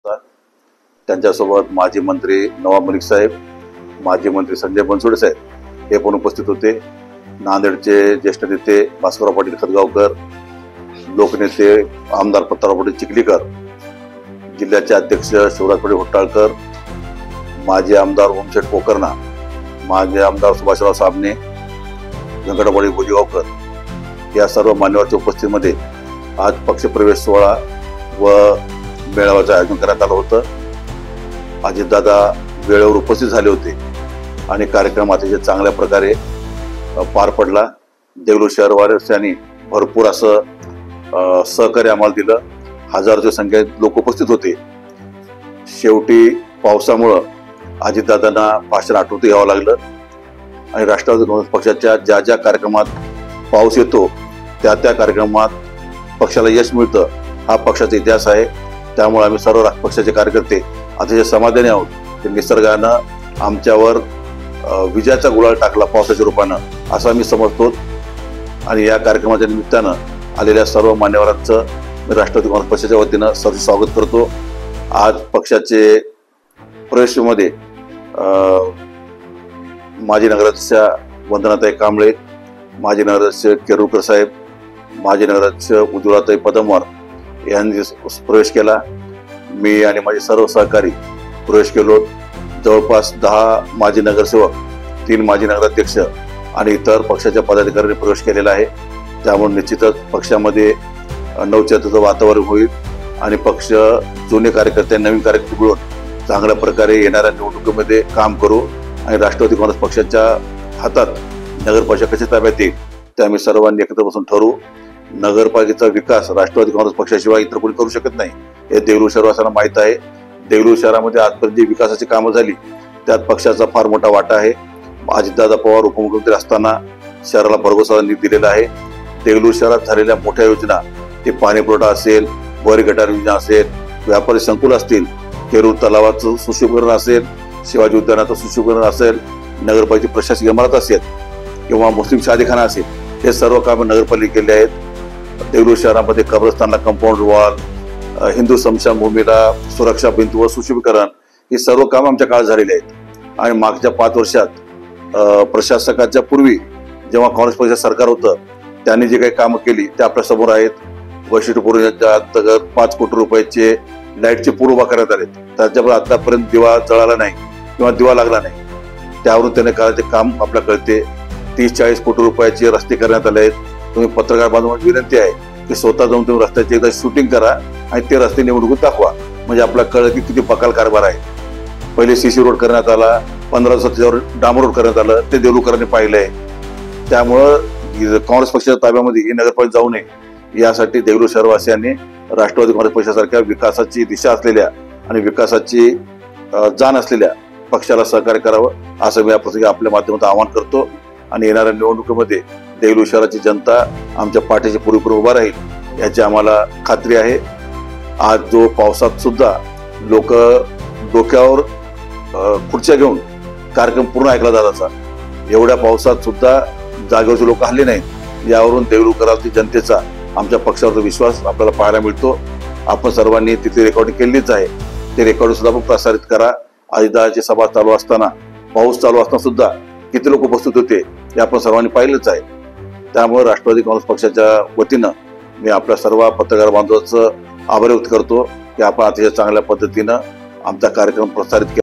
त्यांच्यासोबत माजी मंत्री नवाब मलिक साहेब, माजी मंत्री संजय बनसोडे साहेब हे पण उपस्थित होते। नांदेडचे ज्येष्ठ नेते भास्करराव पाटील खतगावकर, लोकनेते आमदार पत्ताराव पाटील चिखलीकर, जिल्ह्याचे अध्यक्ष शिवराज पाटील होट्टाळकर, माजी आमदार ओमशेठ पोकर्णा, माजी आमदार सुभाषराव साबणे, व्यंकटराव बोजेगावकर या सर्व मान्यवरांच्या उपस्थितीमध्ये आज पक्षप्रवेश सोहळा व मेळाव्याचं आयोजन करण्यात आलं होतं। अजितदादा वेळेवर उपस्थित झाले होते आणि कार्यक्रम अतिशय चांगल्या प्रकारे पार पडला। देगलूर शहरवासियांनी भरपूर असं सहकार्य आम्हाला दिलं। हजारोच्या संख्येत लोक उपस्थित होते। शेवटी पावसामुळं अजितदादांना भाषण आठवतं घ्यावं लागलं आणि राष्ट्रवादी काँग्रेस पक्षाच्या ज्या ज्या कार्यक्रमात पाऊस येतो त्या त्या कार्यक्रमात पक्षाला यश मिळतं हा पक्षाचा इतिहास आहे। त्यामुळे आम्ही सर्व पक्षाचे कार्यकर्ते अतिशय समाधानी आहोत की निसर्गानं आमच्यावर विजयाचा गुलाल टाकला पावसाच्या रूपानं असं आम्ही समजतो। आणि या कार्यक्रमाच्या निमित्तानं आलेल्या सर्व मान्यवरांचं मी राष्ट्रवादी काँग्रेस पक्षाच्या वतीनं सर्व स्वागत करतो। आज पक्षाचे प्रवेशमध्ये माजी नगराध्यक्ष वंदनाताई कांबळे, माजी नगराध्यक्ष केरुरकर साहेब, माजी नगराध्यक्ष उज्ज्वलाताई पदमवार यांनी प्रवेश केला। मी आणि माझे सर्व सहकारी प्रवेश केलो। जवळपास 10 माजी नगरसेवक, 3 माजी नगराध्यक्ष आणि इतर पक्षाच्या पदाधिकाऱ्यांनी प्रवेश केलेला आहे। त्यामुळे निश्चितच पक्षामध्ये नवचैतन्याचं वातावरण होईल आणि पक्ष जुने कार्यकर्ते नवीन कार्यकर्ते मिळून चांगल्या प्रकारे येणाऱ्या निवडणुकीमध्ये काम करू आणि राष्ट्रवादी काँग्रेस पक्षाच्या हातात नगरपालिका कशी ताब्यात येईल ते आम्ही सर्वांनी एकत्र बसून ठरवू। नगरपालिकेचा विकास राष्ट्रवादी काँग्रेस पक्षाशिवाय इतर कोणी करू शकत नाही हे देगलूर शहरवासियांना माहीत आहे। देगलूर शहरामध्ये आजपर्यंत जी विकासाची कामं झाली त्यात पक्षाचा फार मोठा वाटा आहे। अजितदादा पवार उपमुख्यमंत्री असताना शहराला भरघोस निधी दिलेला आहे। देगलूर शहरात झालेल्या मोठ्या योजना ते पाणी पुरवठा असेल, बोरी गटार योजना असेल, व्यापारी संकुल असतील, केरूर तलावाचं सुशोभीकरण असेल, शिवाजी उद्यानाचं सुशोभीकरण असेल, नगरपालिकेची प्रशासकीय इमारत असेल किंवा मुस्लिम शादीखाना असेल, हे सर्व कामं नगरपालिकेले आहेत। देगलूर शहरामध्ये कब्रस्तानला कंपाऊंड वॉल, हिंदू स्मशानभूमीला सुरक्षा भिंत व सुशोभीकरण ही सर्व कामं आमच्या काळात झालेली आहेत। आणि मागच्या 5 वर्षात प्रशासकाच्या पूर्वी जेव्हा काँग्रेस पक्षाचं सरकार होतं त्यांनी जे काही कामं केली ते आपल्या समोर आहेत। वैशिष्ट्यपूर्ण अंतर्गत 5 कोटी रुपयाचे लाईटचे पूल उभा करण्यात आले, त्याच्यामुळे आतापर्यंत दिवा जळाला नाही किंवा दिवा लागला नाही। त्यावरून त्याने करायचे काम आपल्याला कळते। 30-40 कोटी रुपयाचे रस्ते करण्यात आले आहेत। तुम्ही पत्रकार बांधवांची विनंती आहे की स्वतः जाऊन तुम्ही रस्त्याची एकदा शूटिंग करा आणि ते रस्ते निवडणुकीत दाखवा, म्हणजे आपल्याला कळलं की किती बकाल कारभार आहे। पहिले CC रोड करण्यात आला, 15 दिवसावर डांबर रोड करण्यात आलं, ते देगलूरकरांनी पाहिलंय। त्यामुळं काँग्रेस पक्षाच्या ताब्यामध्ये ही नगरपालिका जाऊ नये यासाठी देगलूर शहरवासियांनी राष्ट्रवादी काँग्रेस पक्षासारख्या विकासाची दिशा असलेल्या आणि विकासाची जाण असलेल्या पक्षाला सहकार्य करावं असं मी या प्रसंगी आपल्या माध्यमातून आवाहन करतो। आणि येणाऱ्या निवडणुकीमध्ये देगलूर शहराची जनता आमच्या पाठीशी पूर्णपणे उभा राहील याची आम्हाला खात्री आहे। आज जो पावसात सुद्धा लोक डोक्यावर खुर्च्या घेऊन कार्यक्रम पूर्ण ऐकला जाताचा, एवढ्या पावसात सुद्धा जागेवरचे लोक हल्ले नाहीत, यावरून देगलूरकरांची जनतेचा आमच्या पक्षावरचा विश्वास आपल्याला पाहायला मिळतो। आपण सर्वांनी तिथे रेकॉर्डिंग केलेलीच आहे, ते रेकॉर्डिंग सुद्धा आपण प्रसारित करा। अजितदादाची सभा चालू असताना, पाऊस चालू असताना सुद्धा किती लोक उपस्थित होते हे आपण सर्वांनी पाहिलंच आहे। त्यामुळे राष्ट्रवादी काँग्रेस पक्षाच्या वतीनं मी आपल्या सर्व पत्रकार बांधवांचं आभार व्यक्त करतो की आपण अतिशय चांगल्या पद्धतीनं आमचा कार्यक्रम प्रसारित केला।